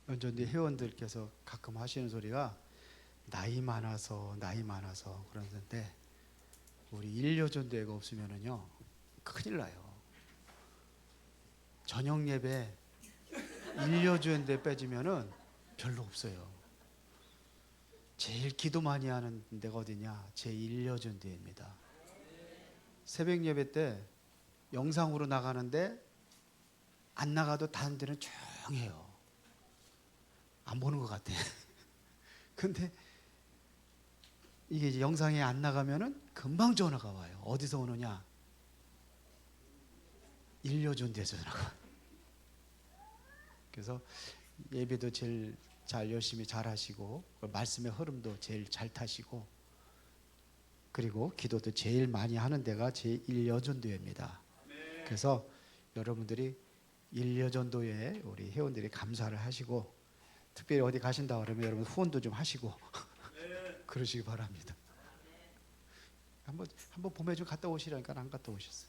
연전대 회원들께서 가끔 하시는 소리가 나이 많아서 그러는데, 우리 일여전도회가 없으면은요 큰일 나요. 저녁 예배 일여전도회 빼주면은 별로 없어요. 제일 기도 많이 하는 데가 어디냐? 제 일여전도회입니다. 새벽 예배 때 영상으로 나가는데 안 나가도 다른 데는 조용해요. 안 보는 것 같아. 근데 이게 이제 영상에 안 나가면은 금방 전화가 와요. 어디서 오느냐? 일여전도에서 전화가 와요. 그래서 예배도 제일 잘 열심히 잘 하시고, 말씀의 흐름도 제일 잘 타시고, 그리고 기도도 제일 많이 하는 데가 제 일여전도회입니다. 그래서 여러분들이 일여전도회에 우리 회원들이 감사를 하시고, 특별히 어디 가신다 그러면 여러분 후원도 좀 하시고 그러시기 바랍니다. 한번 봄에 좀 갔다 오시라니까 안 갔다 오셨어요.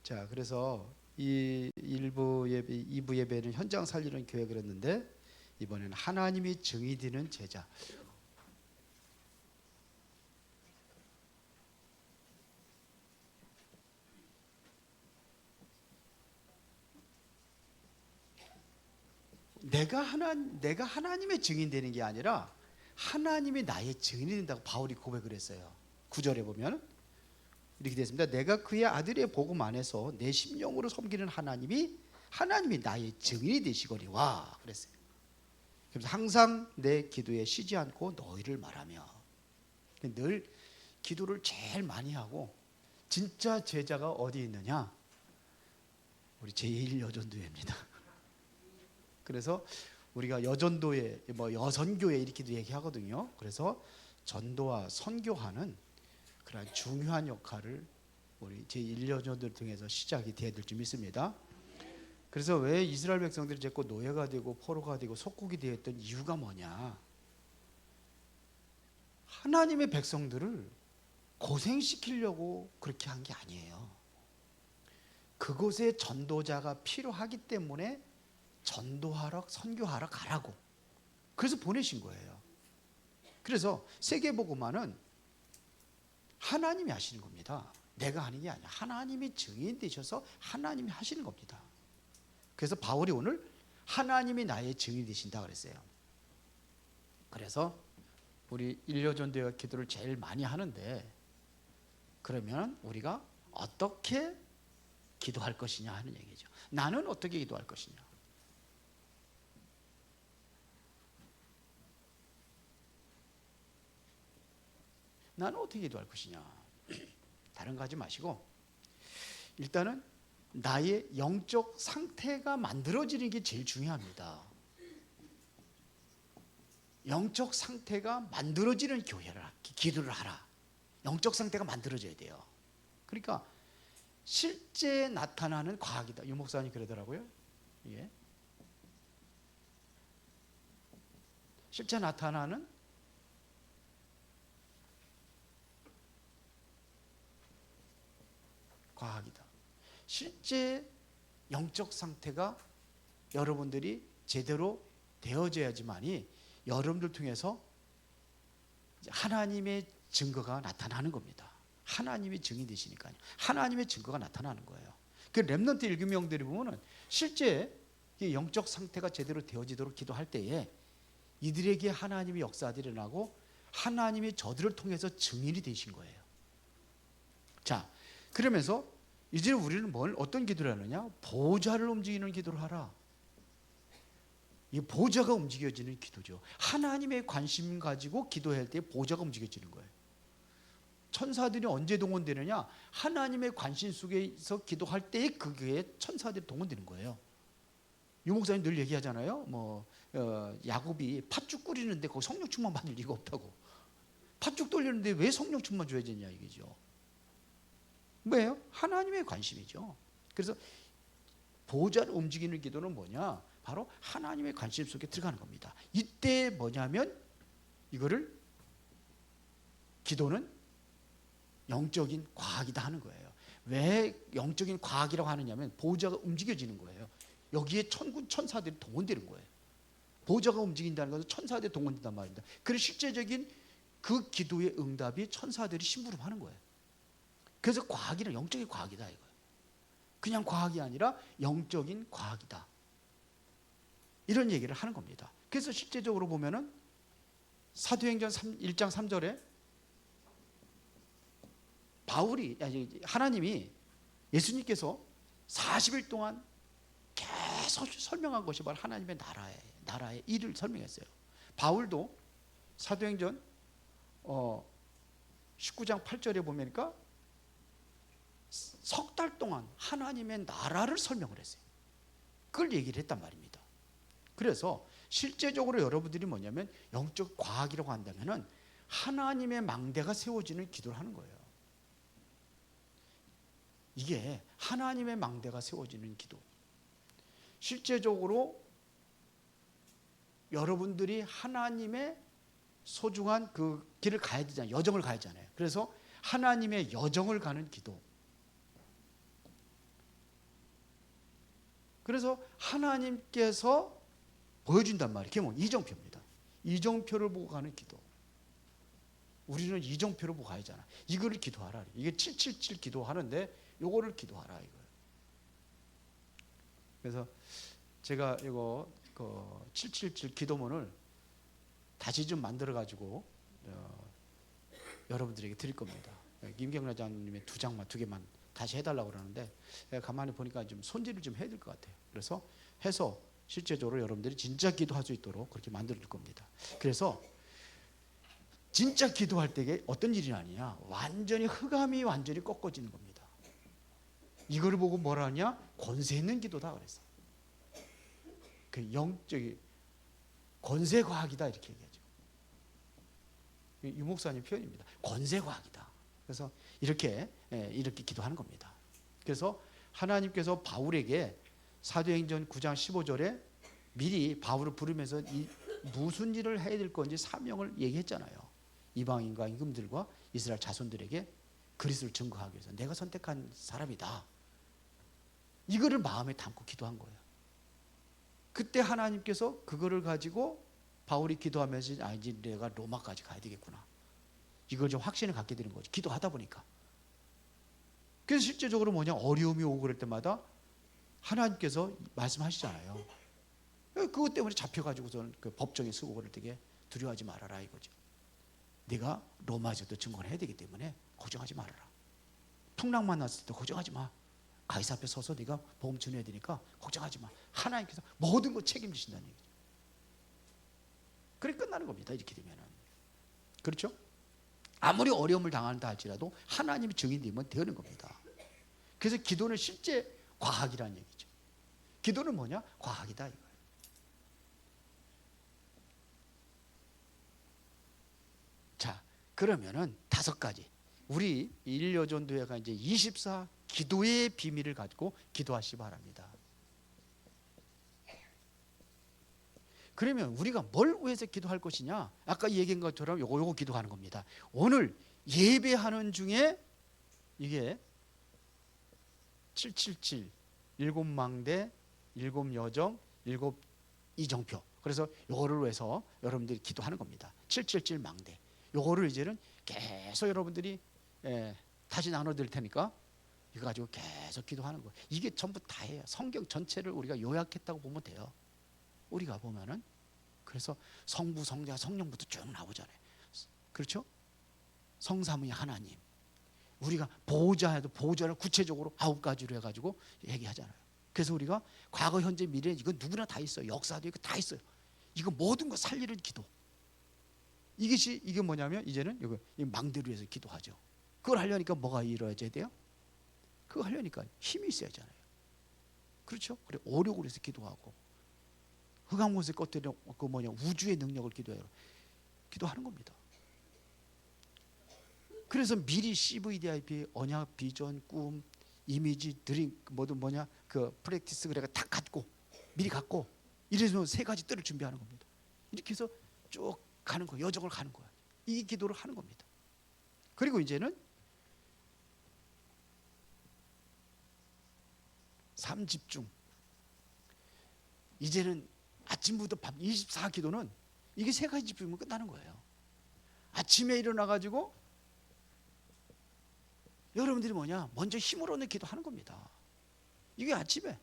자, 그래서 이 1부 예배, 2부 예배는 현장 살리는 교회 그랬는데, 이번에는 하나님이 증이 되는 제자. 내가 하나님의 증인 되는 게 아니라 하나님이 나의 증인이 된다고 바울이 고백을 했어요. 9절에 보면 이렇게 되었습니다. 내가 그의 아들의 복음 안에서 내 심령으로 섬기는 하나님이 나의 증인이 되시거니와 그랬어요. 그래서 항상 내 기도에 쉬지 않고 너희를 말하며, 늘 기도를 제일 많이 하고, 진짜 제자가 어디 있느냐? 우리 제1여전도회입니다. 그래서 우리가 여전도회, 여선교회 이렇게도 얘기하거든요. 그래서 전도와 선교하는 그런 중요한 역할을 우리 제1여전도를 통해서 시작이 되어야 될 줄 믿습니다. 그래서 왜 이스라엘 백성들이 자꾸 노예가 되고 포로가 되고 속국이 되었던 이유가 뭐냐? 하나님의 백성들을 고생시키려고 그렇게 한 게 아니에요. 그곳에 전도자가 필요하기 때문에 전도하러, 선교하러 가라고. 그래서 보내신 거예요. 그래서 세계복음화는 하나님이 하시는 겁니다. 내가 하는 게 아니야. 하나님이 증인 되셔서 하나님이 하시는 겁니다. 그래서 바울이 오늘 하나님이 나의 증인이 되신다 그랬어요. 그래서 우리 일여전도회가 기도를 제일 많이 하는데, 그러면 우리가 어떻게 기도할 것이냐 하는 얘기죠. 나는 어떻게 기도할 것이냐? 나는 어떻게 기도할 것이냐? 다른 거 하지 마시고 일단은 나의 영적 상태가 만들어지는 게 제일 중요합니다. 영적 상태가 만들어지는 기도를 하라. 영적 상태가 만들어져야 돼요. 그러니까 실제 나타나는 과학이다. 유 목사님 그러더라고요. 예. 실제 나타나는 과학이다. 실제 영적 상태가 여러분들이 제대로 되어져야지만이 여러분들 통해서 하나님의 증거가 나타나는 겁니다. 하나님이 증인 되시니까요. 하나님의 증거가 나타나는 거예요. 그 렘넌트 일규명들이 보면은 실제 영적 상태가 제대로 되어지도록 기도할 때에 이들에게 하나님의 역사들이 일어나고 하나님이 저들을 통해서 증인이 되신 거예요. 자, 그러면서 이제 우리는 어떤 기도를 하느냐? 보좌를 움직이는 기도를 하라. 이 보좌가 움직여지는 기도죠. 하나님의 관심 가지고 기도할 때 보좌가 움직여지는 거예요. 천사들이 언제 동원되느냐? 하나님의 관심 속에서 기도할 때에 그게 천사들이 동원되는 거예요. 유 목사님 늘 얘기하잖아요. 야곱이 팥죽 끓이는데 거기 성령 충만 받을 리가 없다고. 팥죽 돌리는데 왜 성령 충만 줘야 되냐 이거죠. 뭐예요? 하나님의 관심이죠. 그래서 보좌를 움직이는 기도는 뭐냐? 바로 하나님의 관심 속에 들어가는 겁니다. 이때 뭐냐면 이거를 기도는 영적인 과학이다 하는 거예요. 왜 영적인 과학이라고 하느냐면 보좌가 움직여지는 거예요. 여기에 천군 천사들이 동원되는 거예요. 보좌가 움직인다는 것은 천사들이 동원된단 말입니다. 그래서 실제적인 그 기도의 응답이 천사들이 심부름하는 거예요. 그래서 과학이란 영적인 과학이다 이거예요. 그냥 과학이 아니라 영적인 과학이다. 이런 얘기를 하는 겁니다. 그래서 실제적으로 보면은 사도행전 1장 3절에 하나님이 예수님께서 40일 동안 계속 설명한 것이 바로 하나님의 나라의 일을 설명했어요. 바울도 사도행전 19장 8절에 보니까 석 달 동안 하나님의 나라를 설명을 했어요. 그걸 얘기를 했단 말입니다. 그래서 실제적으로 여러분들이 뭐냐면 영적 과학이라고 한다면은 하나님의 망대가 세워지는 기도를 하는 거예요. 이게 하나님의 망대가 세워지는 기도. 실제적으로 여러분들이 하나님의 소중한 그 길을 가야 되잖아요. 여정을 가야 하잖아요. 그래서 하나님의 여정을 가는 기도. 그래서 하나님께서 보여준단 말이에요. 그게 뭐 이정표입니다. 이정표를 보고 가는 기도. 우리는 이정표를 보고 가야잖아. 이거를 기도하라. 이게 777 기도하는데 요거를 기도하라 이거예요. 그래서 제가 이거 777 기도문을 다시 좀 만들어 가지고 여러분들에게 드릴 겁니다. 김경래 장님의 두 개만 다시 해달라고 그러는데 가만히 보니까 좀 손질을 좀 해야 될 것 같아요. 그래서 해서 실제적으로 여러분들이 진짜 기도할 수 있도록 그렇게 만들어 줄 겁니다. 그래서 진짜 기도할 때에 어떤 일이 아니냐, 완전히 흑암이 완전히 꺾어지는 겁니다. 이거를 보고 뭐라 하냐, 권세 있는 기도다 그랬어. 그 영적인 권세 과학이다 이렇게 얘기하죠. 유 목사님 표현입니다. 권세 과학이다. 그래서 이렇게 기도하는 겁니다. 그래서 하나님께서 바울에게 사도행전 9장 15절에 미리 바울을 부르면서 무슨 일을 해야 될 건지 사명을 얘기했잖아요. 이방인과 임금들과 이스라엘 자손들에게 그리스도를 증거하기 위해서 내가 선택한 사람이다. 이거를 마음에 담고 기도한 거예요. 그때 하나님께서 그거를 가지고 바울이 기도하면서 이제 내가 로마까지 가야 되겠구나. 이걸 좀 확신을 갖게 되는 거죠. 기도하다 보니까. 그래서 실제적으로 뭐냐, 어려움이 오고 그럴 때마다 하나님께서 말씀하시잖아요. 그것 때문에 잡혀가지고선 그 법정에 쓰고 그럴 때에 두려워하지 말아라 이거죠. 네가 로마에서도 증거를 해야 되기 때문에 걱정하지 말아라. 풍랑 만났을 때 걱정하지 마. 가이사 앞에 서서 네가 복음 전해야 되니까 걱정하지 마. 하나님께서 모든 거 책임지신다는 얘기죠. 그래 끝나는 겁니다. 이렇게 되면은. 그렇죠? 아무리 어려움을 당한다 할지라도 하나님이 증인되면 되는 겁니다. 그래서 기도는 실제 과학이라는 얘기죠. 기도는 뭐냐? 과학이다 이거예요. 자, 그러면은 5가지. 우리 일여전도회가 이제 24 기도의 비밀을 가지고 기도하시기 바랍니다. 그러면 우리가 뭘 위해서 기도할 것이냐? 아까 얘기한 것처럼 요거 기도하는 겁니다. 오늘 예배하는 중에 이게 777 7망대 7여정 7이정표. 그래서 요거를 위해서 여러분들이 기도하는 겁니다. 777 망대. 요거를 이제는 계속 여러분들이 다시 나눠드릴 테니까 이거 가지고 계속 기도하는 거예요. 이게 전부 다예요. 성경 전체를 우리가 요약했다고 보면 돼요. 우리가 보면은 그래서 성부, 성자, 성령부터 쭉 나오잖아요. 그렇죠? 성삼위 하나님. 우리가 보호자에도 보호자를 구체적으로 9가지로 해가지고 얘기하잖아요. 그래서 우리가 과거, 현재, 미래 이거 누구나 다 있어요. 역사도 있고 다 있어요. 이거 모든 거 살리는 기도. 이게 뭐냐면 이제는 이 망대를 위해서 기도하죠. 그걸 하려니까 뭐가 이루어져야 돼요? 그거 하려니까 힘이 있어야 하잖아요. 그렇죠? 그래 오력을 해서 기도하고 흑암 곳에 꺼뜨려 우주의 능력을 기도하는 겁니다. 그래서 미리 CVDIP 언약, 비전, 꿈, 이미지, 드림 그 프랙티스 그래가 다 갖고 미리 갖고 이래서 3가지 뜰을 준비하는 겁니다. 이렇게 해서 쭉 가는 거예요. 여정을 가는 거예요. 이 기도를 하는 겁니다. 그리고 이제는 3집중. 이제는 아침부터 밤 24기도는 이게 세 가지 집중이면 끝나는 거예요. 아침에 일어나 가지고 여러분들이 뭐냐, 먼저 힘을 얻는 기도하는 겁니다. 이게 아침에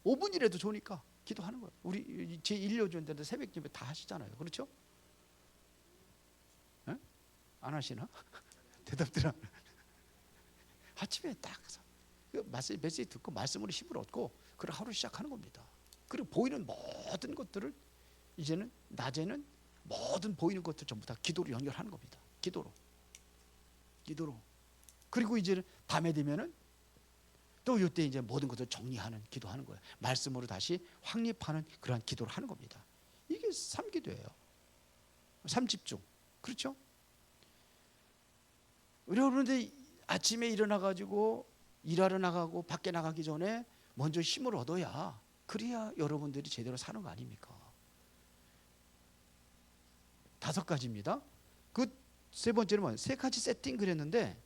5분이라도 좋으니까 기도하는 거예요. 우리 제 1년 새벽 예배 다 하시잖아요. 그렇죠? 에? 안 하시나? 대답들 안. 아침에 딱 메시지 듣고 말씀으로 힘을 얻고 그리고 하루 시작하는 겁니다. 그리고 보이는 모든 것들을 이제는 낮에는 모든 보이는 것들 전부 다 기도로 연결하는 겁니다. 기도로. 그리고 이제는 밤에 되면은 또 이때 이제 모든 것을 정리하는 기도하는 거예요. 말씀으로 다시 확립하는 그러한 기도를 하는 겁니다. 이게 삼기도예요. 삼집중. 그렇죠? 여러분들 아침에 일어나 가지고 일하러 나가고 밖에 나가기 전에 먼저 힘을 얻어야, 그래야 여러분들이 제대로 사는 거 아닙니까? 5가지입니다. 그 세 번째는 뭐예요? 3가지 세팅 그랬는데,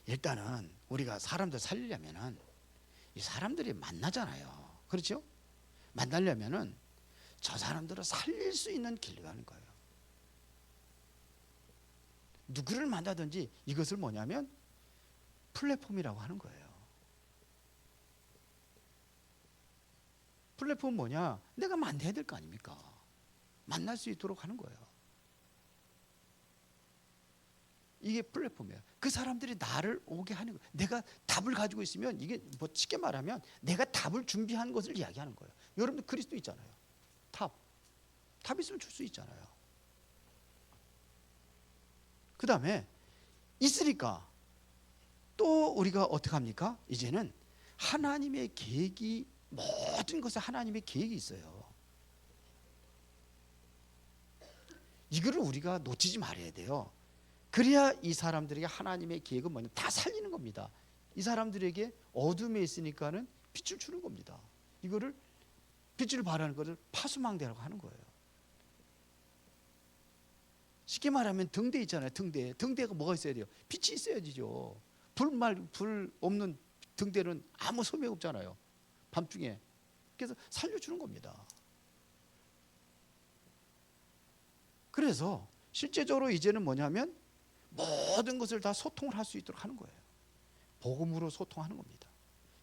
일단은 우리가 사람들 살리려면은 이 사람들이 만나잖아요. 그렇죠? 만나려면은 저 사람들을 살릴 수 있는 길로 가는 거예요. 누구를 만나든지 이것을 뭐냐면 플랫폼이라고 하는 거예요. 플랫폼은 뭐냐? 내가 만나야 될 거 아닙니까? 만날 수 있도록 하는 거예요. 이게 플랫폼이에요. 그 사람들이 나를 오게 하는 거예요. 내가 답을 가지고 있으면, 이게 뭐 쉽게 말하면 내가 답을 준비한 것을 이야기하는 거예요. 여러분들 그리스도 있잖아요. 답 있으면 줄 수 있잖아요. 그 다음에 있으니까 또 우리가 어떻게 합니까? 이제는 하나님의 계획이, 모든 것에 하나님의 계획이 있어요. 이거를 우리가 놓치지 말아야 돼요. 그래야 이 사람들에게 하나님의 계획은 뭐냐, 다 살리는 겁니다. 이 사람들에게 어둠에 있으니까는 빛을 주는 겁니다. 이거를 빛을 발하는 것을 파수망대라고 하는 거예요. 쉽게 말하면 등대 있잖아요. 등대가 뭐가 있어야 돼요? 빛이 있어야지죠. 불 없는 등대는 아무 소용 없잖아요. 밤중에. 그래서 살려주는 겁니다. 그래서 실제적으로 이제는 뭐냐면 모든 것을 다 소통을 할 수 있도록 하는 거예요. 복음으로 소통하는 겁니다.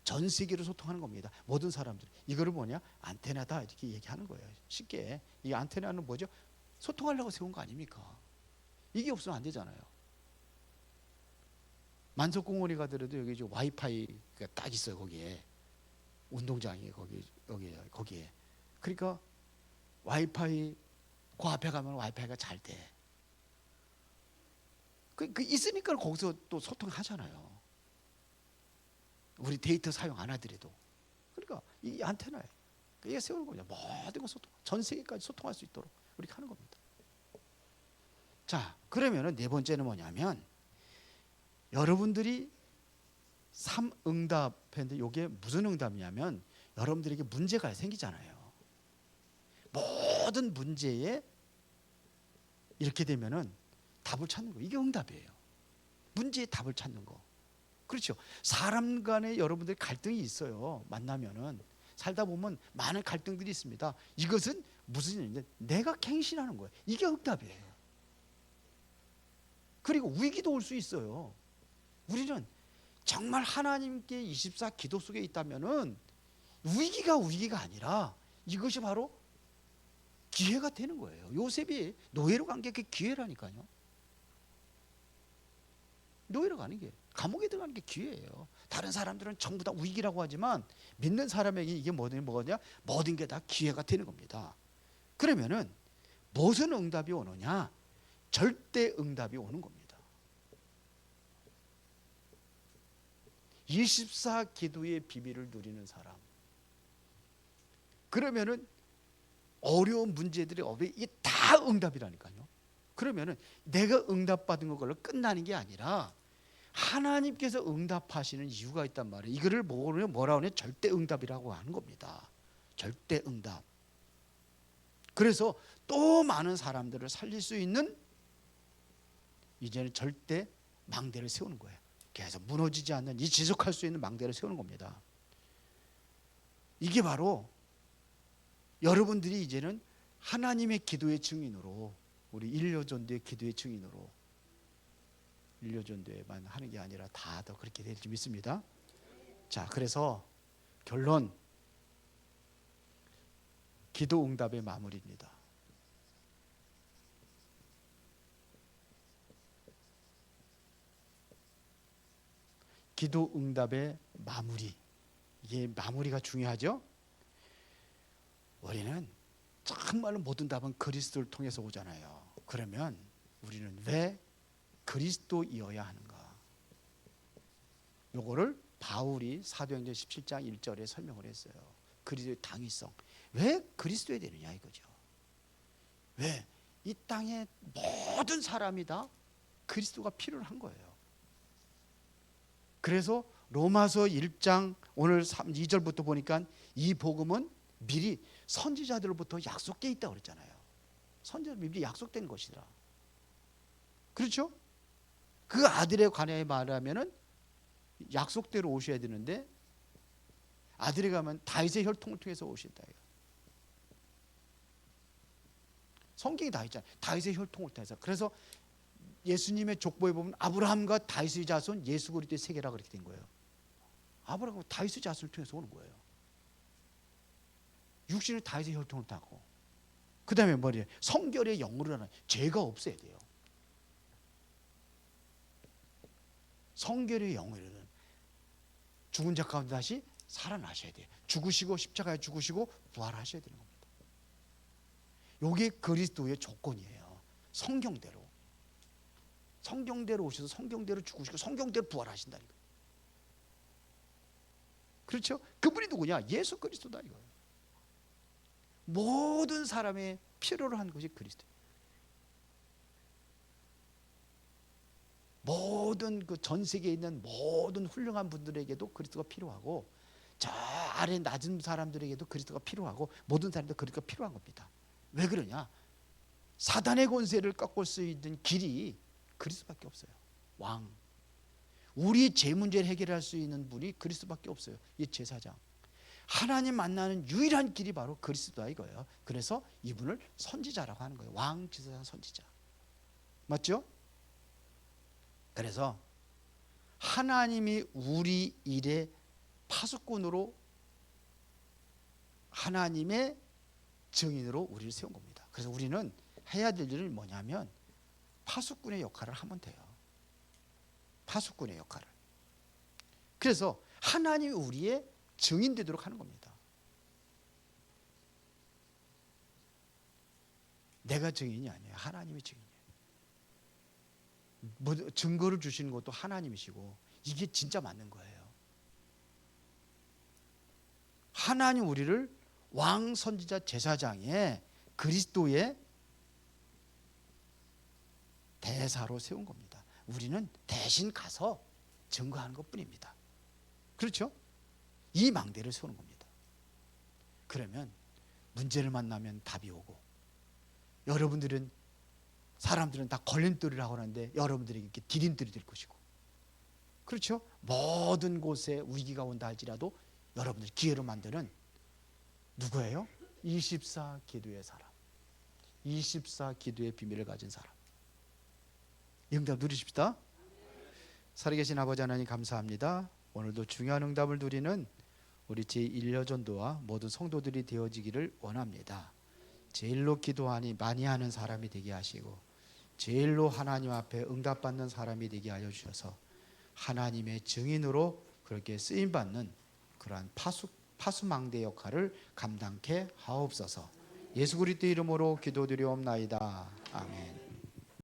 전 세계로 소통하는 겁니다. 모든 사람들. 이거를 뭐냐? 안테나다, 이렇게 얘기하는 거예요. 쉽게. 이 안테나는 뭐죠? 소통하려고 세운 거 아닙니까? 이게 없으면 안 되잖아요. 만석공원에 가더라도 여기 와이파이가 딱 있어요. 거기에 운동장이 거기에. 그러니까 와이파이, 그 앞에 가면 와이파이가 잘 돼. 그 있으니까 거기서 또 소통하잖아요. 우리 데이터 사용 안 하더라도. 그러니까 이 안테나예요. 이게 세우는 거죠. 모든 거 소통, 전 세계까지 소통할 수 있도록 우리 하는 겁니다. 자, 그러면은 네 번째는 뭐냐면, 여러분들이 3응답했는데 이게 무슨 응답이냐면, 여러분들에게 문제가 생기잖아요. 모든 문제에 이렇게 되면은 답을 찾는 거, 이게 응답이에요. 문제의 답을 찾는 거. 그렇죠. 사람 간에 여러분들 갈등이 있어요. 만나면은 살다 보면 많은 갈등들이 있습니다. 이것은 무슨 일인데, 내가 갱신하는 거예요. 이게 응답이에요. 그리고 위기도 올 수 있어요. 우리는 정말 하나님께 24 기도 속에 있다면은 위기가 아니라 이것이 바로 기회가 되는 거예요. 요셉이 노예로 간 게 그 기회라니까요. 노예로 가는 게, 감옥에 들어가는 게 기회예요. 다른 사람들은 전부 다 위기라고 하지만 믿는 사람에게 이게 뭐냐? 모든 게 다 기회가 되는 겁니다. 그러면은 무슨 응답이 오느냐? 절대 응답이 오는 겁니다. 24 기도의 비밀을 누리는 사람. 그러면은 어려운 문제들이 이게 다 응답이라니까요. 그러면은 내가 응답받은 걸로 끝나는 게 아니라 하나님께서 응답하시는 이유가 있단 말이에요. 이거를 뭐라고 하냐? 절대 응답이라고 하는 겁니다. 절대 응답. 그래서 또 많은 사람들을 살릴 수 있는 이제는 절대 망대를 세우는 거예요. 계속 무너지지 않는 이 지속할 수 있는 망대를 세우는 겁니다. 이게 바로 여러분들이 이제는 하나님의 기도의 증인으로, 우리 일요전도의 기도의 증인으로, 일요전도에만 하는 게 아니라 다 더 그렇게 될 줄 믿습니다. 자, 그래서 결론, 기도 응답의 마무리입니다. 기도 응답의 마무리, 이게 마무리가 중요하죠. 우리는 정말로 모든 답은 그리스도를 통해서 오잖아요. 그러면 우리는 왜 그리스도이어야 하는가? 요거를 바울이 사도행전 17장 1절에 설명을 했어요. 그리스도의 당위성. 왜 그리스도여야 되느냐 이거죠. 왜? 이 땅의 모든 사람이 다 그리스도가 필요한 거예요. 그래서 로마서 1장 오늘 2절부터 보니까 이 복음은 미리 선지자들로부터 약속되어 있다고 그랬잖아요. 선지자들 미리 약속된 것이라. 그렇죠? 그 아들에 관하여 말하면은 약속대로 오셔야 되는데, 아들이 가면 다윗의 혈통을 통해서 오신다. 성경이 다 있잖아요. 다윗의 혈통을 통해서. 그래서 예수님의 족보에 보면 아브라함과 다윗의 자손 예수 그리스도의 세계라 그렇게 된 거예요. 아브라함과 다윗의 자손을 통해서 오는 거예요. 육신은 다윗의 혈통을 타고, 그 다음에 뭐래요? 성결의 영으로 하는 죄가 없어야 돼요. 성결의 영으로는 죽은 자 가운데 다시 살아나셔야 돼요. 죽으시고 십자가에 죽으시고 부활하셔야 되는 겁니다. 이게 그리스도의 조건이에요. 성경대로. 성경대로 오셔서 성경대로 죽으시고 성경대로 부활하신다는 거예요. 그렇죠? 그분이 누구냐? 예수 그리스도다 이거예요. 모든 사람의 필요로 한 것이 그리스도예요. 모든 그 전 세계에 있는 모든 훌륭한 분들에게도 그리스도가 필요하고, 저 아래 낮은 사람들에게도 그리스도가 필요하고, 모든 사람도 그리스도가 필요한 겁니다. 왜 그러냐? 사단의 권세를 꺾을 수 있는 길이 그리스도밖에 없어요. 왕. 우리 죄 문제를 해결할 수 있는 분이 그리스도밖에 없어요. 이 제사장. 하나님 만나는 유일한 길이 바로 그리스도다 이거예요. 그래서 이분을 선지자라고 하는 거예요. 왕, 제사장, 선지자. 맞죠? 그래서 하나님이 우리 일의 파수꾼으로, 하나님의 증인으로 우리를 세운 겁니다. 그래서 우리는 해야 될 일은 뭐냐면 파수꾼의 역할을 하면 돼요. 파수꾼의 역할을. 그래서 하나님이 우리의 증인 되도록 하는 겁니다. 내가 증인이 아니에요. 하나님이 증인이에요. 뭐 증거를 주시는 것도 하나님이시고, 이게 진짜 맞는 거예요. 하나님 우리를 왕, 선지자, 제사장의 그리스도의 대사로 세운 겁니다. 우리는 대신 가서 증거하는 것뿐입니다. 그렇죠? 이 망대를 세우는 겁니다. 그러면 문제를 만나면 답이 오고, 여러분들은, 사람들은 다 걸림돌이라고 하는데 여러분들에게 이렇게 디딤돌이 될 것이고, 그렇죠? 모든 곳에 위기가 온다 할지라도 여러분들 기회로 만드는 누구예요? 24 기도의 사람, 24 기도의 비밀을 가진 사람. 이 응답 누리십시다. 살아계신 아버지 하나님 감사합니다. 오늘도 중요한 응답을 누리는 우리 제1여전도와 모든 성도들이 되어지기를 원합니다. 제일로 기도하니 많이 하는 사람이 되게 하시고, 제일로 하나님 앞에 응답받는 사람이 되게 하여 주셔서 하나님의 증인으로 그렇게 쓰임받는 그러한 파수망대 역할을 감당케 하옵소서. 예수 그리스도 이름으로 기도드리옵나이다. 아멘.